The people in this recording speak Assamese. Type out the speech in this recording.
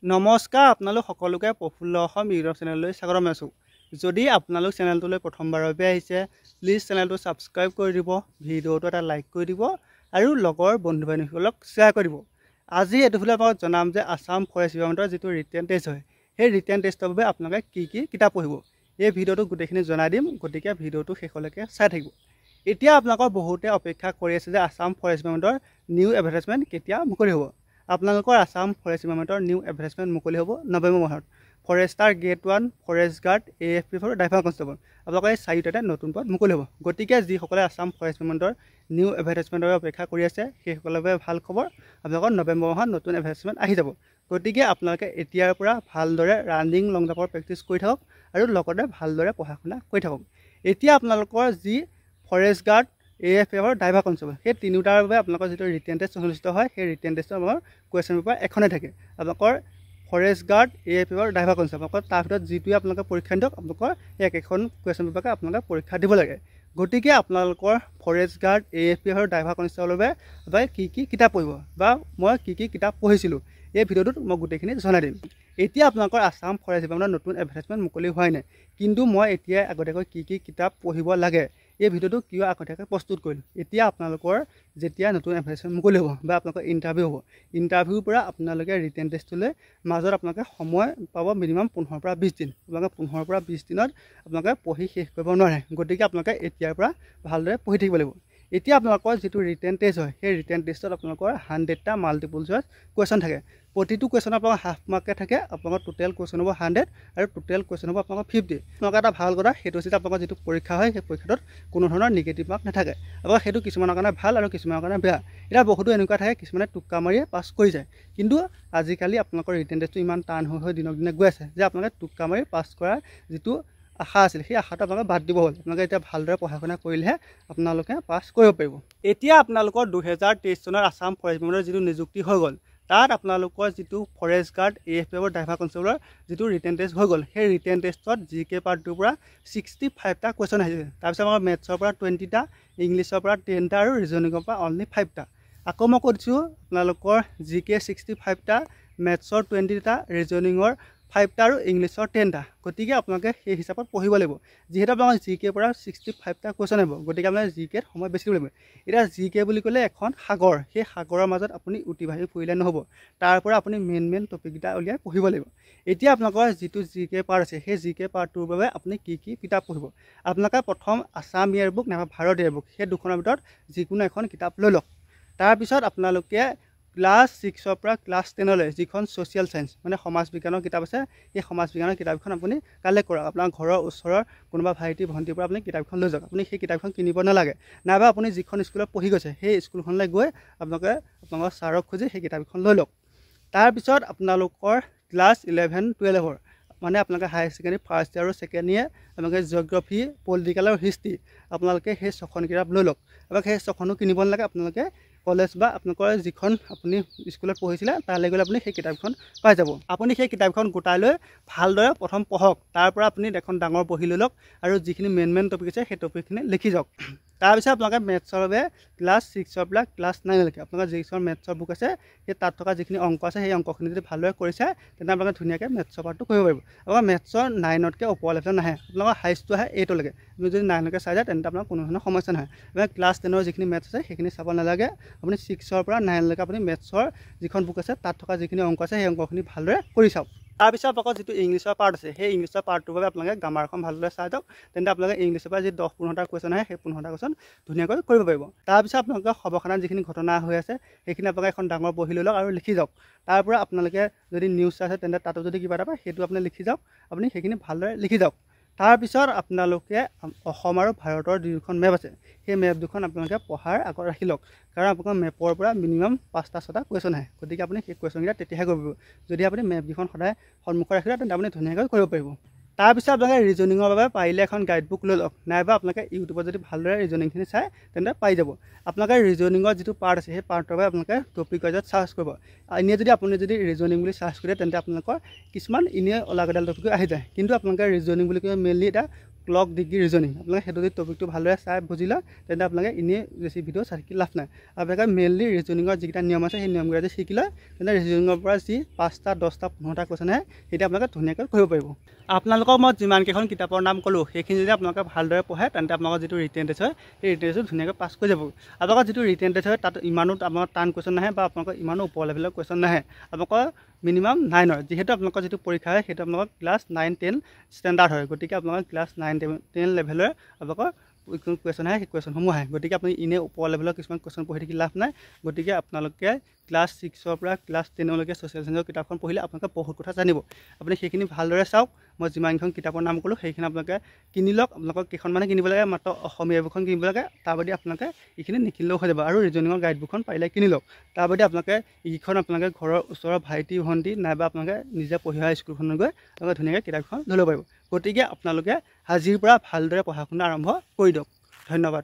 নমস্কাৰ আপোনালোক সকলোকে প্ৰফুল্ল অসম ইউটিউব চেনেললৈ স্বাগতম জনাইছোঁ। যদি আপোনালোক চেনেলটোলৈ প্ৰথমবাৰৰ বাবে আহিছে প্লিজ চেনেলটো ছাবস্ক্ৰাইব কৰি দিব, ভিডিঅ'টো এটা লাইক কৰি দিব আৰু লগৰ বন্ধু বান্ধৱীসকলক শ্বেয়াৰ কৰি দিব। আজি এইটো ভিডিঅ'ত আপোনাক জনাম যে আছাম ফৰেষ্ট ডিপাৰ্টমেণ্টৰ যিটো ৰিটেন টেষ্ট হয় সেই ৰিটেন টেষ্টৰ বাবে আপোনালোকে কি কিতাপ পঢ়িব এই ভিডিঅ'টো গোটেইখিনি জনাই দিম, গতিকে ভিডিঅ'টো শেষলৈকে চাই থাকিব। এতিয়া আপোনালোকৰ বহুতে অপেক্ষা কৰি আছে যে আছাম ফৰেষ্ট ডিপাৰ্টমেণ্টৰ নিউ এডভাৰটাইজমেণ্ট কেতিয়া মুকলি হ'ব। আপোনালোকৰ আছাম ফৰেষ্ট ডিপাৰ্টমেণ্টৰ নিউ এডভাৰটাইজমেণ্ট মুকলি হ'ব নৱেম্বৰ মাহত। Forester grade 1, forest guard, AFP for driver constable আপোনালোকৰ এই চাৰিটাতে নতুন পদ মুকলি হ'ব। গতিকে যিসকলে আছাম ফৰেষ্ট ডিপাৰ্টমেণ্টৰ নিউ এডভাৰটাইজমেণ্টৰ বাবে অপেক্ষা কৰি আছে সেইসকলৰ বাবে ভাল খবৰ, আপোনালোকৰ নৱেম্বৰ মাহত নতুন এডভাৰটাইজমেণ্ট আহি যাব। গতিকে আপোনালোকে এতিয়াৰ পৰা ভালদৰে ৰানিং লং জাম্পৰ প্ৰেক্টিছ কৰি থাকক আৰু লগতে ভালদৰে পঢ়া শুনা কৰি থাকক। এতিয়া আপোনালোকৰ যি ফৰেষ্ট গাৰ্ড, AFP আৰু ড্ৰাইভাৰ কনষ্টেবল সেই তিনিওটাৰ বাবে আপোনালোকৰ যিটো ৰিটেন টেষ্ট অনুষ্ঠিত হয় সেই ৰিটেন টেষ্টৰ আমাৰ কুৱেশ্যন পেপাৰ এখনেই থাকে। আপোনালোকৰ ফৰেষ্ট গাৰ্ড, AFP আৰু ড্ৰাইভাৰ কনষ্টেবল আপোনালোকৰ তাৰ ভিতৰত যিটোৱে আপোনালোকে পৰীক্ষা দিয়ক আপোনালোকৰ একেখন কুৱেশ্যন পেপাৰকে আপোনালোকে পৰীক্ষা দিব লাগে। গতিকে আপোনালোকৰ ফৰেষ্ট গাৰ্ড, AFP আৰু ড্ৰাইভাৰ কনষ্টেবলৰ বাবে আপোনালোকে কি কিতাপ পঢ়িব বা মই কি কিতাপ পঢ়িছিলোঁ এই ভিডিঅ'টোত মই গোটেইখিনি জনাই দিম। এতিয়া আপোনালোকৰ আছাম ফৰেষ্ট ডিপাৰ্টমেণ্টৰ নতুন এডভাৰটাইজমেণ্ট মুকলি হোৱাই নাই, কিন্তু মই এতিয়াই আগতীয়াকৈ কি কিতাপ পঢ়িব লাগে এই ভিডিঅ'টো কিয় আগতীয়াকৈ প্ৰস্তুত কৰিলোঁ। এতিয়া আপোনালোকৰ যেতিয়া নতুন এডভাৰটাইজমেণ্ট মুকলি হ'ব বা আপোনালোকৰ ইণ্টাৰভিউ হ'ব, ইণ্টাৰভিউৰ পৰা আপোনালোকে ৰিটেন টেষ্টলৈ মাজত আপোনালোকে সময় পাব মিনিমাম 15 পৰা 20 দিন। আপোনালোকে 15 পৰা 20 দিনত আপোনালোকে পঢ়ি শেষ কৰিব নোৱাৰে। গতিকে আপোনালোকে এতিয়াৰ পৰা ভালদৰে পঢ়ি থাকিব লাগিব। এতিয়া আপোনালোকৰ যিটো ৰিটেন টেষ্ট হয় সেই ৰিটেন টেষ্টত আপোনালোকৰ 100টা মাল্টিপল চইচ কুৱেশ্যন থাকে। প্ৰতিটো কুৱেশ্যনত আপোনালোকৰ হাফ মাৰ্কে থাকে। আপোনালোকৰ টোটেল কুৱেশ্যন হ'ব 100 আৰু টোটেল কুৱেশ্যন হ'ব আপোনালোকৰ 50। আপোনালোকৰ এটা ভাল কথা সেইটো হৈছে আপোনালোকৰ যিটো পৰীক্ষা হয় সেই পৰীক্ষাটোত কোনো ধৰণৰ নিগেটিভ মাৰ্ক নাথাকে। আপোনালোকৰ সেইটো কিছুমানৰ কাৰণে ভাল আৰু কিছুমানৰ কাৰণে বেয়া। এতিয়া বহুতো এনেকুৱা থাকে কিছুমানে টোক্কা মাৰিয়ে পাছ কৰি যায়, কিন্তু আজিকালি আপোনালোকৰ ৰিটেন টেষ্টটো ইমান টান হৈ দিনক দিনে গৈ আছে যে আপোনালোকে টোক্কা মাৰি পাছ কৰাৰ যিটো আশা আছিল সেই আশাটো আপোনালোকে বাদ দিব হ'ল। আপোনালোকে এতিয়া ভালদৰে পঢ়া শুনা কৰিলেহে আপোনালোকে পাছ কৰিব পাৰিব। এতিয়া আপোনালোকৰ 2023 চনৰ আছাম ফৰেষ্ট ডিপাৰ্টমেণ্টৰ যিটো নিযুক্তি হৈ গ'ল তাত আপোনালোকৰ যিটো ফৰেষ্ট গাৰ্ড, AFP আৰু ড্ৰাইভাৰ কনষ্টেবলৰ যিটো ৰিটেন টেষ্ট হৈ গ'ল সেই ৰিটেন টেষ্টত GK পাৰ্টটোৰ পৰা 65টা কুৱেশ্যন আহিছে। তাৰপিছত আমাৰ মেথছৰ পৰা 20টা, ইংলিছৰ পৰা 10টা আৰু ৰিজনিঙৰ পৰা অনলি 5টা। আকৌ মই কৈছোঁ আপোনালোকৰ GK 65টা, মেথছৰ 20টা, ৰিজনিঙৰ 5টা আৰু ইংলিছৰ 10টা। গতিকে আপোনালোকে সেই হিচাপত পঢ়িব লাগিব। যিহেতু আপোনালোকৰ GK পৰা 65টা কুৱেশ্যন আহিব, গতিকে আপোনালোকে GKত সময় বেছি দিব লাগিব। এতিয়া GK বুলি ক'লে এখন সাগৰ, সেই সাগৰৰ মাজত আপুনি উটি ফুৰিলে নহ'ব, তাৰ পৰা আপুনি মেইন টপিককেইটা উলিয়াই পঢ়িব লাগিব। এতিয়া আপোনালোকৰ যিটো GK পাৰ্ট আছে সেই GK পাৰ্টটোৰ বাবে আপুনি কি কিতাপ পঢ়িব। আপোনালোকে প্ৰথম আছাম ইয়াৰ বুক নাইবা ভাৰত ইয়াৰ বুক সেই দুখনৰ ভিতৰত যিকোনো এখন কিতাপ লৈ লওক। তাৰপিছত আপোনালোকে ক্লাছ 6ৰ পৰা ক্লাছ 10লৈ যিখন ছ'চিয়েল ছায়েন্স মানে সমাজ বিজ্ঞানৰ কিতাপ আছে সেই সমাজ বিজ্ঞানৰ কিতাপখন আপুনি কালেক্ট কৰক। আপোনাৰ ঘৰৰ ওচৰৰ কোনোবা ভাইটি ভণ্টিৰ পৰা আপুনি কিতাপখন লৈ যাওক। আপুনি সেই কিতাপখন কিনিব নালাগে, নাইবা আপুনি যিখন স্কুলত পঢ়ি গৈছে সেই স্কুলখনলৈ গৈ আপোনালোকৰ ছাৰক খুজি সেই কিতাপখন লৈ লওক। তাৰপিছত আপোনালোকৰ ক্লাছ 11-12 মানে আপোনালোকে হায়াৰ ছেকেণ্ডেৰী ফাৰ্ষ্ট ইয়াৰ আৰু ছেকেণ্ড ইয়াৰ আপোনালোকে জিঅ'গ্ৰাফী, পলিটিকেল আৰু হিষ্ট্ৰী আপোনালোকে সেই 6খন কিতাপ লৈ লওক। আপোনালোকে সেই 6খনো কিনিব নালাগে, আপোনালোকে কলেজ বা আপোনালোকৰ যিখন আপুনি স্কুলত পঢ়িছিলে তালৈ গ'লে আপুনি সেই কিতাপখন পাই যাব। আপুনি সেই কিতাপখন গোটাই লৈ ভালদৰে প্ৰথম পঢ়ক। তাৰ পৰা আপুনি এখন ডাঙৰ বহি লৈ লওক আৰু যিখিনি মেইন টপিক আছে সেই টপিকখিনি লিখি যাওক। তাৰপিছত আপোনালোকে মেথছৰ বাবে ক্লাছ 6ৰ পৰা ক্লাছ 9লৈকে আপোনালোকৰ যিখন মেথছৰ বুক আছে সেই তাত থকা যিখিনি অংক আছে সেই অংকখিনি যদি ভালদৰে কৰিছে তেন্তে আপোনালোকে ধুনীয়াকৈ মেথছৰ পাৰ্টটো কৰিব পাৰিব। আপোনালোকৰ মেথছৰ 9তকৈ ওপৰ লেভেলত নাহে, আপোনালোকৰ হাইষ্টটো আহে 8লৈকে। আপুনি যদি 9লৈকে চাই যায় তেন্তে আপোনাৰ কোনো ধৰণৰ সমস্যা নহয়। আপোনাৰ ক্লাছ 10ৰ যিখিনি মেথছ আছে সেইখিনি চাব নালাগে। আপুনি 6ৰ পৰা 9লৈকে আপুনি মেথছৰ যিখন বুক আছে তাত থকা যিখিনি অংক আছে সেই অংকখিনি ভালদৰে কৰি চাওক। তাৰপিছত আপোনালোকৰ যিটো ইংলিছৰ পাৰ্ট আছে সেই ইংলিছৰ পাৰ্টটোৰ বাবে আপোনালোকে গ্ৰামাৰখন ভালদৰে চাই যাওক। তেন্তে আপোনালোকে ইংলিছৰ পৰা যি 10-15টা কুৱেশ্যন আহে সেই 15টা কুৱেশ্যন ধুনীয়াকৈ কৰিব পাৰিব। তাৰপিছত আপোনালোকে সৰ্বসাধাৰণ যিখিনি ঘটনা হৈ আছে সেইখিনি আপোনালোকে এখন ডাঙৰ বহি লৈ লওক আৰু লিখি যাওক। তাৰ পৰা আপোনালোকে যদি নিউজ আছে তেন্তে তাতো যদি কিবা এটা পায় সেইটো আপুনি লিখি যাওক। আপুনি সেইখিনি ভালদৰে লিখি যাওক। তাৰপিছত আপোনালোকে অসম আৰু ভাৰতৰ যিখন মেপ আছে সেই মেপ দুখন আপোনালোকে পঢ়াৰ আগত ৰাখি লওক, কাৰণ আপোনালোকৰ মেপৰ পৰা মিনিমাম 5টা-6টা কুৱেশ্যন আহে। গতিকে আপুনি সেই কুৱেশ্যনকেইটা তেতিয়াহে কৰিব পাৰিব। যদি আপুনি মেপকেইখন সদায় সন্মুখত ৰাখিলে তেন্তে আপুনি ধুনীয়াকৈ কৰিব পাৰিব। তাৰপিছত আপোনালোকে ৰিজনিঙৰ বাবে পাৰিলে এখন গাইড বুক লৈ লওক, নাইবা আপোনালোকে ইউটিউবত যদি ভালদৰে ৰিজনিংখিনি চাই তেন্তে পাই যাব। আপোনালোকে ৰিজনিঙৰ যিটো পাৰ্ট আছে সেই পাৰ্টৰ বাবে আপোনালোকে টপিক ৱাইজত চাৰ্চ কৰিব। এনেই যদি আপুনি ৰিজনিং বুলি চাৰ্চ কৰে তেন্তে আপোনালোকৰ কিছুমান এনেই অলাগতিয়াল টপিক আহি যায়, কিন্তু আপোনালোকে ৰিজনিং বুলি ক'লে মেইনলি এটা ক্লক ডিগ্ৰী ৰিজনিং আপোনালোকে সেইটো যদি টপিকটো ভালদৰে চাই বুজি লয় তেন্তে আপোনালোকে এনেই বেছি ভিডিঅ' চাই লাভ নাই আপোনালোকে মেইনলি ৰিজনিঙৰ যিকেইটা নিয়ম আছে সেই নিয়মকেইটা যদি শিকি লয় তেন্তে ৰিজনিঙৰ পৰা যি 5টা 10টা 15টা কুৱেশ্যন আহে সেইটো আপোনালোকে ধুনীয়াকৈ কৰিব পাৰিব আপোনালোকক মই যিমানকেইখন কিতাপৰ নাম ক'লোঁ সেইখিনি যদি আপোনালোকে ভালদৰে পঢ়ে তেন্তে আপোনালোকৰ যিটো ৰিটেন টেষ্ট হয় সেই ৰিটেন টেষ্টটো ধুনীয়াকৈ পাছ কৰি যাব আপোনালোকৰ যিটো ৰিটেন টেষ্ট হয় তাত ইমানো আপোনাৰ টান কুৱেশ্যন নাহে বা আপোনালোকৰ ইমানো ওপৰ লেভেলৰ কুৱেশ্যন নাহে আপোনালোকৰ মিনিমাম 9 যিহেতু আপোনালোকৰ যিটো পৰীক্ষা হয় সেইটো আপোনালোকৰ ক্লাছ 9 10 ষ্টেণ্ডাৰ্ড হয় গতিকে আপোনালোকৰ ক্লাছ 9 10 লেভেলৰ আপোনালোকৰ কুৱেশ্যন আহে সেই কুৱেশ্যনসমূহ আহে গতিকে আপুনি ইনে ওপৰ লেভেলৰ কিছুমান কুৱেশ্যন পঢ়ি থাকি লাভ নাই গতিকে আপোনালোকে ক্লাছ 6ৰ পৰা ক্লাছ 10লৈকে ছ'চিয়েল চায়েন্সৰ কিতাপখন পঢ়িলে আপোনালোকে বহুত কথা জানিব আপুনি সেইখিনি ভালদৰে চাওক মই যিমানখন কিতাপৰ নাম ক'লোঁ সেইখিনি আপোনালোকে কিনি লওক আপোনালোকক কেইখনমানে কিনিব লাগে মাত্ৰ অসমীয়া বুকখন কিনিব লাগে তাৰ বাদে আপোনালোকে এইখিনি নিকিনিলেও হৈ যাব আৰু ৰিজনিঙৰ গাইড বুকখন পাৰিলে কিনি লওক তাৰ বাদে আপোনালোকে এইখন আপোনালোকে ঘৰৰ ওচৰৰ ভাইটি ভণ্টি নাইবা আপোনালোকে নিজে পঢ়ি অহা স্কুলখনত গৈ আপোনালোকে ধুনীয়াকৈ কিতাপখন লৈ ল'ব পাৰিব গতিকে আপোনালোকে আজিৰ পৰা ভালদৰে পঢ়া শুনা আৰম্ভ কৰি দিয়ক ধন্যবাদ